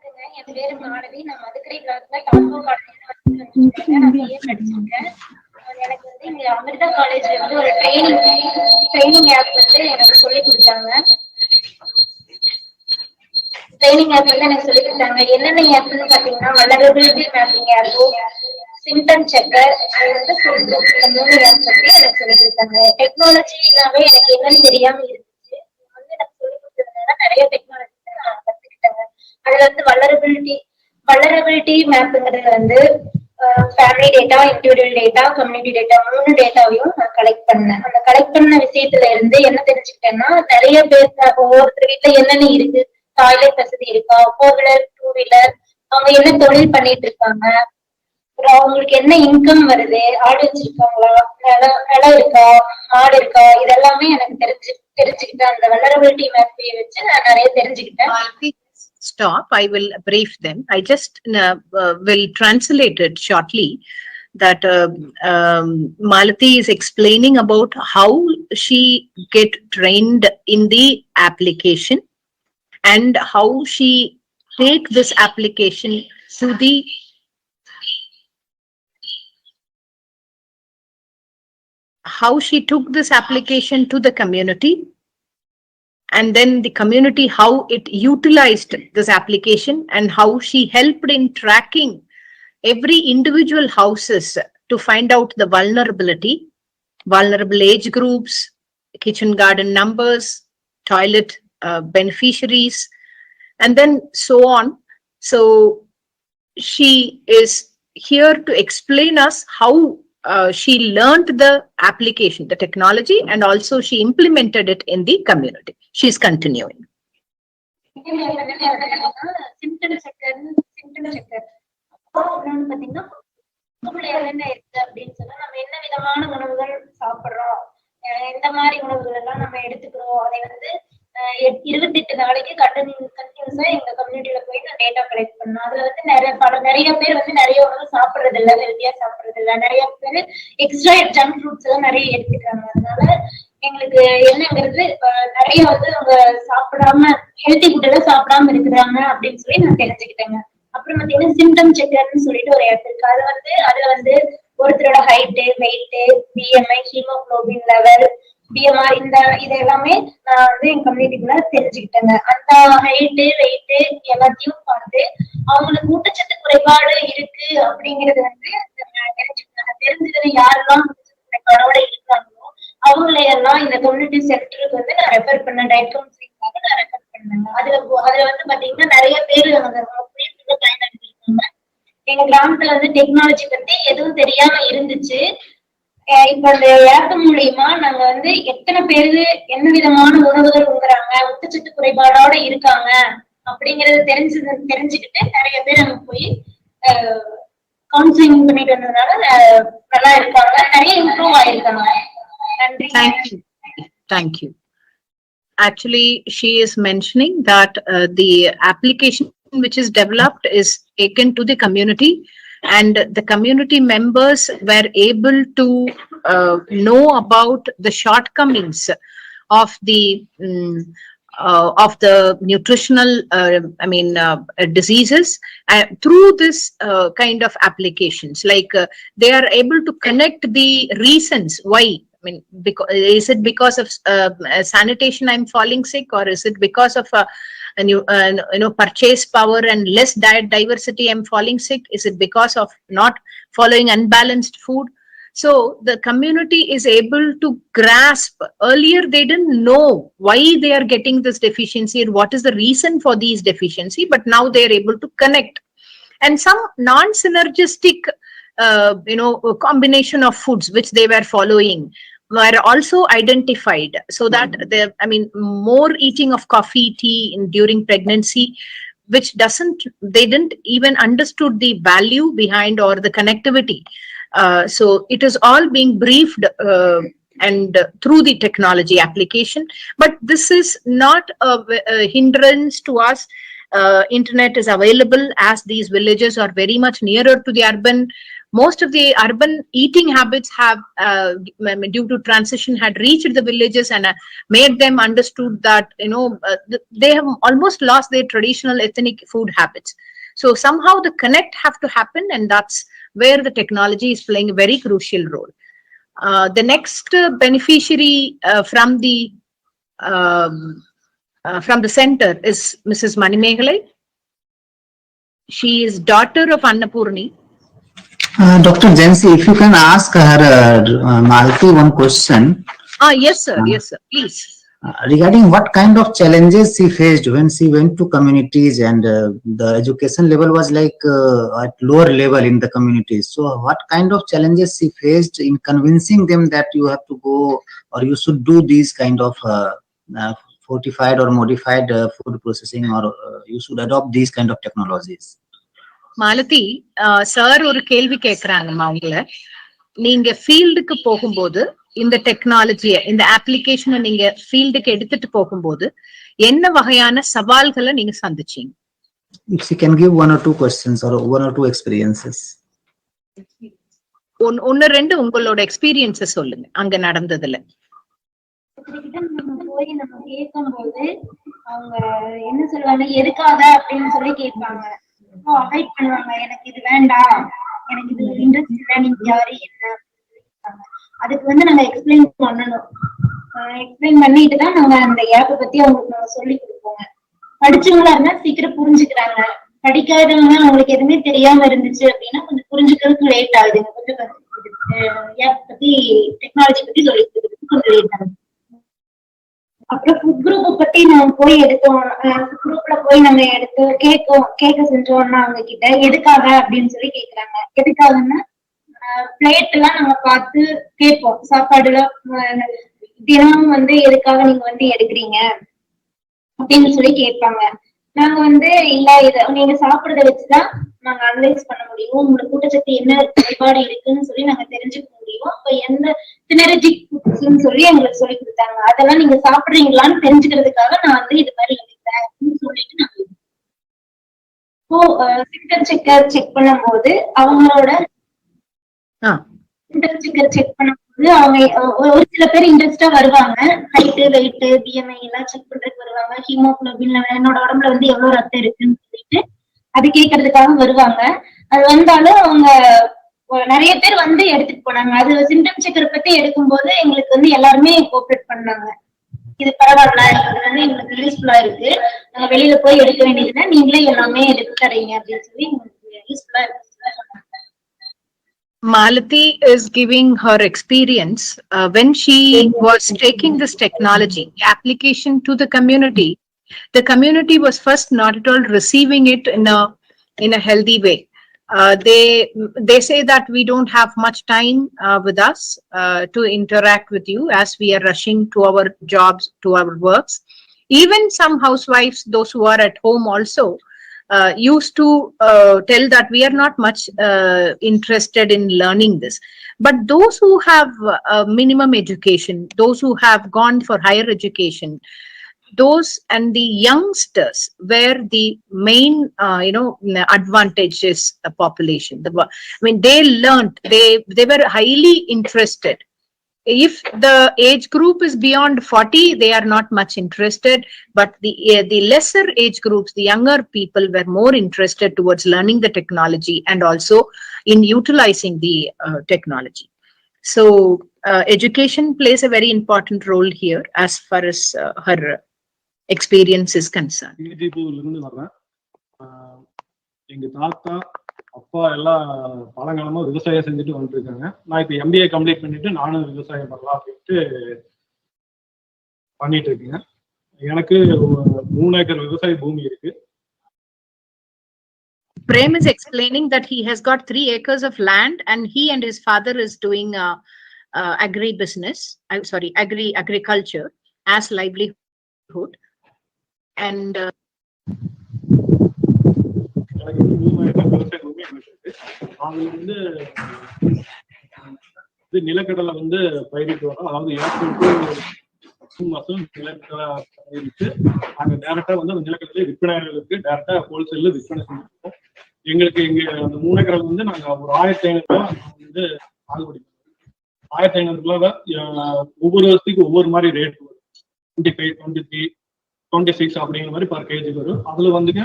என் பேரு மாலதி. நான் மதுக்கரை பிளாக்ல டாப்போ காலேஜ்ல நான் BA படிச்சிருக்கேன். எனக்கு வந்து இங்க அமிர்தா காலேஜ்ல வந்து ஒரு ட்ரைனிங் ஆப் வந்து எனக்கு சொல்லி கொடுத்தாங்க. ட்ரைனிங் ஆப் வந்து எனக்கு சொல்லி கொடுத்தாங்க. என்னென்ன ஆப்னு பாத்தீங்கன்னா vulnerability mapping app, symptom checker, அது வந்து இந்த 3 ஆப் பத்தி எனக்கு சொல்லி கொடுத்தாங்க. டெக்னாலஜினாவே எனக்கு என்னன்னு தெரியாம இருந்துச்சு. வந்து எனக்கு சொல்லி கொடுத்ததுனால நிறைய டெக்னாலஜி நான் கத்துக்கிட்டேங்க. அதுல வந்து வல்னரபிலிட்டி மேப்புங்கிறது வந்து family data, individual data, community data 3 டேட்டாவையும் நான் கலெக்ட் பண்ணேன். அந்த கலெக்ட் பண்ண விஷயத்துல இருந்து என்ன தெரிஞ்சுக்கிட்டேன்னா, நிறைய பேர் ஒவ்வொருத்தர் வீட்டுல என்னென்ன இருக்கு, டாய்லெட் வசதி இருக்கா, 4 வீலர் 2 வீலர், அவங்க என்ன தொழில் பண்ணிட்டு இருக்காங்க, அப்புறம் அவங்களுக்கு என்ன இன்கம் வருது, ஆடு வச்சிருக்காங்களா, நிலம் இருக்கா, மாடு இருக்கா, இதெல்லாமே எனக்கு தெரிஞ்சுக்கிட்டேன். அந்த வல்னரபிலிட்டி மேப்பை வச்சு நான் நிறைய தெரிஞ்சுக்கிட்டேன். Stop. I will brief them. I just will translate it shortly. That Malathi is explaining about how she get trained in the application and how she take this application to the community, and then the community how it utilized this application and how she helped in tracking every individual houses to find out the vulnerable age groups, kitchen garden numbers, toilet beneficiaries, and then so on. So she is here to explain us how she learned the application, the technology, and also she implemented it in the community. She is continuing. Symptom checker பாத்தீங்கன்னா என்ன இருக்கு அப்படின்னு சொன்னா, நம்ம என்ன விதமான உணவுகள் சாப்பிடுறோம், எந்த மாதிரி உணவுகள் எல்லாம் நம்ம எடுத்துக்கிறோம், அதை வந்து 28 நாளைக்கு கண்டினியூஸா எங்க கம்யூனிட்டியில போய் நான் டேட்டா கலெக்ட் பண்ணோம். அதுல வந்து நிறைய பேர் வந்து நிறைய உணவு சாப்பிடுறது இல்ல, ஹெல்த்தியா சாப்பிடுறது இல்ல, நிறைய பேர் எக்ஸ்ட்ரா ஜங்க் ஃப்ரூட்ஸ் எல்லாம் நிறைய எடுத்துக்கிறாங்க. அதனால எங்களுக்கு என்னங்கிறது நிறைய வந்து அவங்க சாப்பிடாம ஹெல்த்தி ஃபுட் எல்லாம் சாப்பிடாம இருக்கிறாங்க அப்படின்னு சொல்லி நான் தெரிஞ்சுக்கிட்டேங்க. அப்புறம் பாத்தீங்கன்னா சிம்டம் செக்கர்னு சொல்லிட்டு ஒரு ஆப் இருக்கு. அதுல வந்து ஒருத்தரோட height, weight, BMI, haemoglobin level, BMR, இது எல்லாமே நான் வந்து என் கம்யூனிட்டிக்குள்ள தெரிஞ்சுக்கிட்டேங்க. அந்த ஹைட்டு, வெயிட் எல்லாத்தையும் பார்த்து அவங்களுக்கு ஊட்டச்சத்து குறைபாடு இருக்கு அப்படிங்கறது வந்து தெரிஞ்சுக்கிட்டாங்க. தெரிஞ்சதுல யாரெல்லாம் குறைபாடோட இருக்காங்களோ அவங்களை எல்லாம் இந்த கம்யூனிட்டி சென்டருக்கு வந்து நான் ரெஃபர் பண்ணேன். டயட் கவுன்சிலிங்காக நான் ரெஃபர் பண்ணேங்க. அதுல வந்து பாத்தீங்கன்னா நிறைய பேர் இருக்காங்க. எங்க கிராமத்துல வந்து டெக்னாலஜி பத்தி எதுவும் தெரியாம இருந்துச்சு. இப்ப இந்த ஆப் மூலியமா நாங்க வந்து எத்தனை பேரு என்ன விதமான உணவுகள் உண்ணுறாங்க, ஊட்டச்சத்து குறைபாடோட இருக்காங்க அப்படிங்கறது தெரிஞ்சுக்கிட்டு நிறைய பேர் அங்க போய் கவுன்சிலிங் பண்ணிட்டு வந்ததுனால நல்லா இருக்காங்க, நிறைய இம்ப்ரூவ் ஆயிருக்காங்க. நன்றி. Thank you. Actually, she is mentioning that the application which is developed is taken to the community, and the community members were able to know about the shortcomings of the nutritional diseases through this kind of applications. Like they are able to connect the reasons why. I mean, is it because of sanitation I'm falling sick, or is it because of purchase power and less diet diversity I'm falling sick? Is it because of not following unbalanced food? So the community is able to grasp. Earlier they didn't know why they are getting this deficiency and what is the reason for these deficiency, but now they are able to connect. And some non-synergistic combination of foods which they were following were also identified, so that more eating of coffee, tea during pregnancy, which they didn't even understood the value behind or the connectivity. So it is all being briefed and through the technology application, but this is not a hindrance to us. Internet is available, as these villages are very much nearer to the urban. most of the urban eating habits have, due to transition, had reached the villages and made them understood that, they have almost lost their traditional ethnic food habits. So somehow the connect have to happen, and that's where the technology is playing a very crucial role. The next beneficiary from the center is Mrs. Manimegalai. She is daughter of Annapurni. Dr. Jansi, if you can ask her, Malathi, one question. Yes, sir. Yes, sir. Please. Regarding what kind of challenges she faced when she went to communities, and the education level was like at lower level in the communities. So what kind of challenges she faced in convincing them that you have to go or you should do these kind of fortified or modified food processing, or you should adopt these kind of technologies? Malathi, sir ஒரு கேள்வி கேக்குறாங்கம்மா உங்களை. நீங்க ஃபீல்டுக்கு போகும்போது இந்த டெக்னாலஜியை, இந்த அப்ளிகேஷனை நீங்க ஃபீல்டுக்கு எடுத்துட்டு போகும்போது என்ன வகையான சவால்களை நீங்க சந்திச்சீங்க? If you can give one or two questions or one or two experiences. ஒன்னு ரெண்டு உங்களோட எக்ஸ்பீரியன்ஸஸ் சொல்லுங்க அங்க நடந்ததுல. போய் நம்ம கேட்கும்போது அவங்க என்ன சொல்லுவாங்க, எதுக்காக அப்படின்னு சொல்லி கேட்பாங்க. அவாய்ட் பண்ணுவாங்க, எனக்கு இது வேண்டாம், எனக்கு இது இன்ட்ரெஸ்ட் இல்லை, நீங்க யாரு என்ன. அதுக்கு நாங்க எக்ஸ்பிளைன் பண்ணணும். எக்ஸ்பிளைன் பண்ணிட்டு தான் நாங்க அந்த ஆப்பை பத்தி அவங்களுக்கு நாங்க சொல்லி கொடுப்போங்க. படிச்சவங்களா இருந்தா சீக்கிரம் புரிஞ்சுக்கிறாங்க. படிக்காதவங்க அவங்களுக்கு எதுவுமே தெரியாம இருந்துச்சு அப்படின்னா கொஞ்சம் புரிஞ்சுக்கிறதுக்கு லேட் ஆகுதுங்க. கொஞ்சம் ஆப் பத்தி, டெக்னாலஜி பத்தி சொல்லி கொடுக்கறதுக்கு கொஞ்சம் லேட் ஆகுது. அப்புறம் ஃபுட் குரூப் பத்தி நாங்க போய் எடுத்தோம். குரூப்ல போய் நாங்க எடுத்து கேட்க செஞ்சோம்னா அவங்க கிட்ட எதுக்காக அப்படின்னு சொல்லி கேக்குறாங்க. எதுக்காகன்னா பிளேட் எல்லாம் நாங்க பார்த்து கேட்போம். சாப்பாடுல தினமும் எதுக்காக நீங்க எடுக்கிறீங்க அப்படின்னு சொல்லி கேட்பாங்க. நாங்க இல்ல, இத நீங்க சாப்பிடுறத வச்சுதான் நாங்க அனலைஸ் பண்ண முடியும், உங்களுக்கு ஊட்டச்சத்து என்ன குறைபாடு இருக்குன்னு சொல்லி நாங்க தெரிஞ்சுக்க முடியும். அப்ப எந்த சினர்ஜிக் ஃபுட்ஸ்ன்னு சொல்லி எங்களுக்கு சொல்லி கொடுத்தாங்க. அதெல்லாம் நீங்க சாப்பிடுறீங்களான்னு தெரிஞ்சுக்கிறதுக்காக நான் இது மாதிரி எடுத்தேன் அப்படின்னு சொல்லிட்டு நாங்க இப்போ சிம்டம் செக் பண்ணும்போது அவங்களோட சிம்டம் செக் பண்ணும்போது அவங்க ஒரு சில பேர் இன்ட்ரெஸ்டா வருவாங்க. ஹைட்டு, வெயிட், பிஎம்ஐ எல்லாம் செக் பண்றதுக்கு வருவாங்க. ஹீமோகுளோபின் என்னோட உடம்புல எவ்வளவு ரத்தம் இருக்குன்னு சொல்லிட்டு அது கேட்கறதுக்காக வருவாங்க. அது வந்தாலும் அவங்க நிறைய பேர் எடுத்துட்டு போனாங்க. அது சிம்டம் செக்கர் பத்தி எடுக்கும்போது எங்களுக்கு எல்லாருமே கோஆபரேட் பண்ணாங்க. இது பரவாயில்ல, இது எங்களுக்கு யூஸ்ஃபுல்லா இருக்கு, நாங்க வெளியில போய் எடுக்க வேண்டியதுன்னா நீங்களே எல்லாமே எடுத்து தரீங்க அப்படின்னு சொல்லி எங்களுக்கு யூஸ்ஃபுல்லா இருக்கு. Malathi is giving her experience when she was taking this technology application to the community. The community was first not at all receiving it in a healthy way. They say that we don't have much time with us to interact with you as we are rushing to our jobs, to our works. Even some housewives, those who are at home also, used to tell that we are not much interested in learning this. But those who have minimum education, those who have gone for higher education, those and the youngsters were the main advantages population. They learned, they were highly interested. If the age group is beyond 40, they are not much interested, but the lesser age groups, the younger people, were more interested towards learning the technology and also in utilizing the technology. So education plays a very important role here as far as her experience is concerned. எங்க தாத்தா அப்பா எல்லாம் பழங்காலமா விவசாயம் செஞ்சுட்டு வந்துட்டு இருக்காங்க. நான் இப்ப MBA கம்ப்ளீட் பண்ணிட்டு நானும் விவசாயம் பண்ணலாம் அப்படின்ட்டு பண்ணிட்டு இருக்கேன். எனக்கு 3 ஏக்கர் விவசாய பூமி இருக்கு. Prem is explaining that he has got 3 acres of land and he and his father is doing agriculture as livelihood. And நிலக்கடலை பயிரிட்டு வரோம். அதாவது ஏப்ரல் டு மாசம் நிலக்கடலை பயிரிட்டு நாங்க டேரக்டா அந்த நிலக்கடலை விற்பனையாளர்களுக்கு டேரக்டா ஹோல்சேல்ல விற்பனை செஞ்சுருக்கோம். எங்களுக்கு இங்க அந்த 3 ஏக்கர் வந்து நாங்க ஒரு 1500 ரூபாய் வந்து சாகுபடி 1500 ரூபாய் ஒவ்வொரு வருஷத்துக்கு ஒவ்வொரு மாதிரி ரேட் வரும். 25, 23, 26 அப்படிங்கிற மாதிரி பர் கேஜி வரும். அதுல வந்துங்க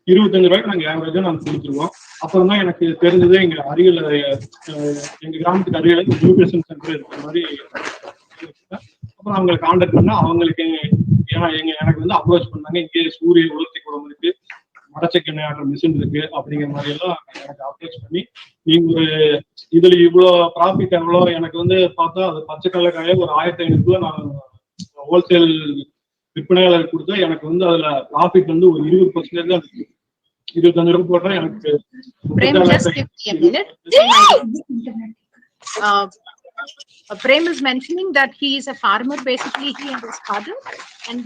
25 ரூபாய்க்கு நாங்க ஆவரேஜா நாங்க கொடுத்துருவோம். அப்புறம் தான் எனக்கு தெரிஞ்சது எங்க அருகில் எங்க கிராமத்துக்கு அருகில் நியூட்ரிஷன் சென்டர் இருக்கிற மாதிரி. அப்புறம் அவங்களை கான்டாக்ட் பண்ணா அவங்களுக்கு எனக்கு வந்து அப்ரோச் பண்ணாங்க. இங்கே சூரிய உலர்த்தி குளம் இருக்கு, மரச்செக்கு ஆடுற மிஷின் இருக்கு அப்படிங்கிற மாதிரி எல்லாம் எனக்கு அப்ரோச் பண்ணி, நீங்க ஒரு இதுல இவ்வளவு ப்ராஃபிட் எவ்வளோ எனக்கு வந்து பார்த்தா அது பச்சை கடலைக்காய ஒரு 1500 ரூபாய் நான் ஹோல்சேல் விற்பனையாளர் கொடுத்தா எனக்கு வந்து அதுல ப்ராஃபிட் வந்து ஒரு 20% தான் இருக்கு. 25 ரூபாய் போட்டா எனக்கு. Prem is mentioning that he is a farmer, basically he and his father, and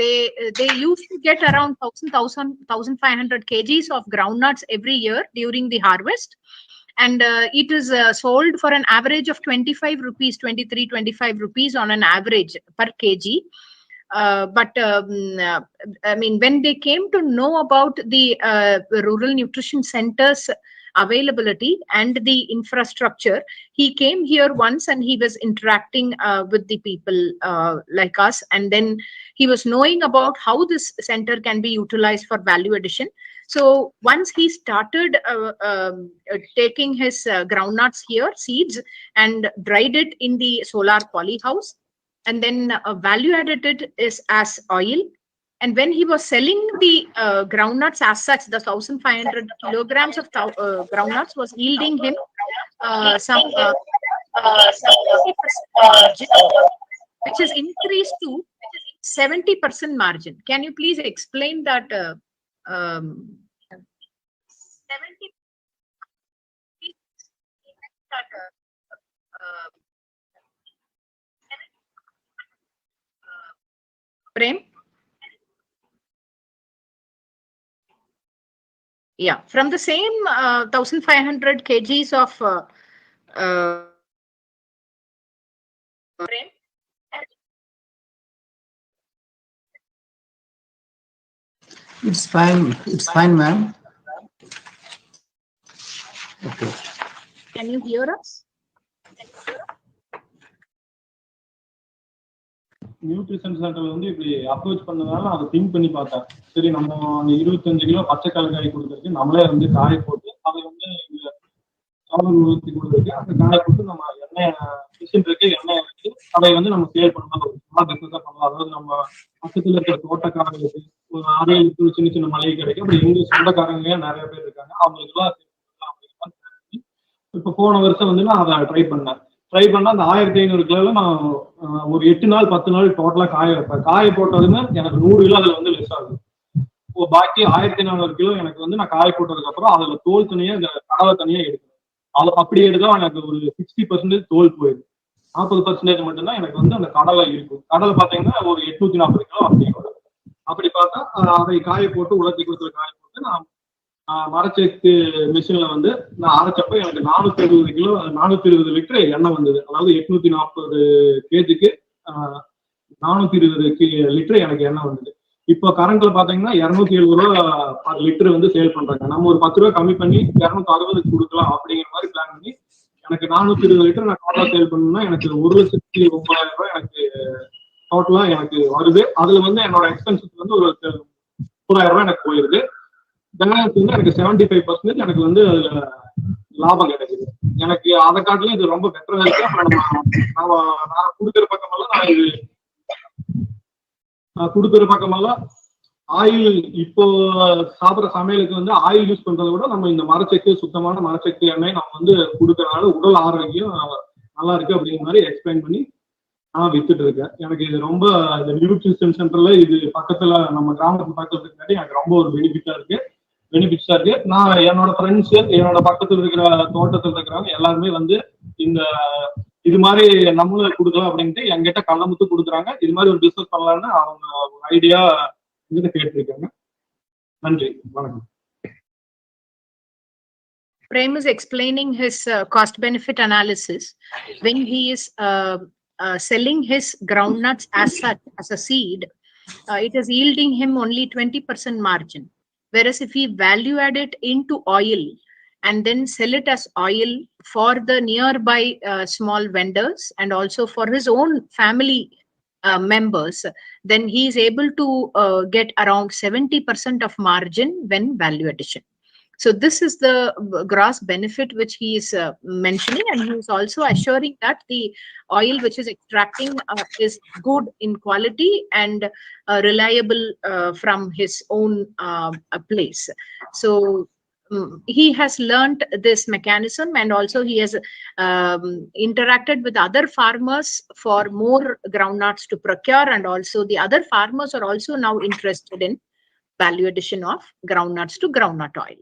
they used to get around 1,500 kgs of groundnuts every year during the harvest, and it is sold for an average of 25 rupees, 23, 25 rupees on an average per kg. But I mean, when they came to know about the rural nutrition centers availability and the infrastructure, he came here once and he was interacting with the people like us, and then he was knowing about how this center can be utilized for value addition. So once he started taking his groundnuts here, seeds, and dried it in the solar poly house, and then value added it is as oil. And when he was selling the groundnuts as such, the 1,500 kilograms of groundnuts was yielding him some 70% margin, which is increased to 70% margin. Can you please explain that? 70. Prem? Yeah, from the same 1,500 kgs of Prem? It's fine, ma'am. Okay. Can you hear us? Nutrition சென்டர்ல வந்து இப்படி approach பண்ணதால அதை think பண்ணி பார்த்தேன். சரி, நம்ம அந்த 25 kilo பச்சை கடலைக்காய் கொடுத்துருக்கு, நம்மளே வந்து காய போட்டு அதை வந்து சாதம் ஊற்றி கொடுத்துருக்கு, அந்த காய போட்டு நம்ம எண்ணெய் மிஷின் இருக்கு, எண்ணெய் வச்சு அதை வந்து நம்ம சேல் பண்ணலாம், பிசினஸா பண்ணலாம். அதாவது நம்ம பக்கத்துல இருக்கிற தோட்டக்காரங்களுக்கு ஒரு 6-7 சின்ன சின்ன மளிகை கிடைக்கும். அப்படி எங்க சொந்தக்காரங்க நிறைய பேர் இருக்காங்க, அவங்களுக்கு எல்லாம் இப்ப போன வருஷம் வந்து நான் அதை ட்ரை பண்ணா அந்த 1500 கிலோல நான் ஒரு 8 நாள் 10 நாள் டோட்டலா காய வைப்பேன். காய போட்டதுமே எனக்கு 100 கிலோ அதுல வந்து லெஸ் ஆகுது. பாக்கி 1400 கிலோ எனக்கு வந்து நான் காய போட்டதுக்கு அப்புறம் அதுல தோல் தனியா இந்த கடலை தனியா எடுக்கணும். அது அப்படி எடுத்தா எனக்கு ஒரு 60% தோல் போயிடுது. 40% மட்டும்தான் எனக்கு வந்து அந்த கடலை இருக்கும். கடலை பாத்தீங்கன்னா ஒரு 840 கிலோ அப்படி வரும். அப்படி பார்த்தா அதை காய போட்டு உலர்த்தி கொடுத்து காய போட்டு நான் மரச்செக்கு மிஷின்ல வந்து நான் அரைச்சப்ப எனக்கு 420 லிட்டர் எண்ணெய் வந்தது. அதாவது 840 கேஜிக்கு 420 லிட்டர் எனக்கு எண்ணெய் வந்தது. இப்போ கரண்ட்ல பாத்தீங்கன்னா 270 ரூபா பர் லிட்டர் வந்து சேல் பண்றாங்க. நம்ம ஒரு 10 ரூபா கம்மி பண்ணி 260 கொடுக்கலாம் அப்படிங்கிற மாதிரி பிளான் பண்ணி எனக்கு 420 லிட்டர் நான் டோட்டலா சேல் பண்ணணும்னா எனக்கு 1,09,000 ரூபாய் எனக்கு டோட்டலா எனக்கு வருது. அதுல வந்து என்னோட எக்ஸ்பென்சஸ் வந்து ஒரு 30,000 ரூபாய் எனக்கு போயிருது. பேலன்ஸ் வந்து எனக்கு 75% எனக்கு வந்து அதுல லாபம் கிடைக்குது. எனக்கு அதை காட்டிலும் இது ரொம்ப பெட்டரா இருக்கு. அப்புறம் நான் கொடுக்குற பக்கமெல்லாம் ஆயில் இப்போ சாப்பிட்ற சமையலுக்கு வந்து ஆயில் யூஸ் பண்றதை விட நம்ம இந்த மரச்செக்கு, சுத்தமான மரச்செக்கு எண்ணெய் நம்ம வந்து கொடுக்கறதுனால உடல் ஆரோக்கியம் நல்லா இருக்கு அப்படிங்கிற மாதிரி எக்ஸ்பிளைன் பண்ணி நான் வித்துட்டு இருக்கேன். எனக்கு இது ரொம்ப இந்த நியூட்ரிஷன் சென்டர்ல இது பக்கத்துல நம்ம கிராமத்து பக்கத்துல இருக்காட்டி எனக்கு ரொம்ப ஒரு பெனிஃபிட்ஸா இருக்கு. நான் என்னோட ஃப்ரெண்ட்ஸ், என்னோட பக்கத்துல இருக்கிற தோட்டத்தில் இருக்கிறவங்க எல்லாருமே வந்து இது மாதிரி நம்மளும் கொடுக்கலாம் அப்படின்ட்டு என்கிட்ட கள்ளமுத்து கொடுக்குறாங்க. இது மாதிரி ஒரு பிசினஸ் பண்ணலாம்னு அவங்க ஒரு ஐடியா கேட்டிருக்காங்க. நன்றி, வணக்கம். Prem is explaining his cost benefit analysis. When he is selling his groundnuts as such, as a seed, it is yielding him only 20% margin. Whereas if we value add it into oil and then sell it as oil for the nearby small vendors and also for his own family members, then he is able to get around 70% of margin when value addition. So this is the gross benefit which he is mentioning, and he is also assuring that the oil which is extracting is good in quality and reliable from his own place. So he has learned this mechanism, and also he has interacted with other farmers for more groundnuts to procure, and also the other farmers are also now interested in value addition of groundnuts to groundnut oil.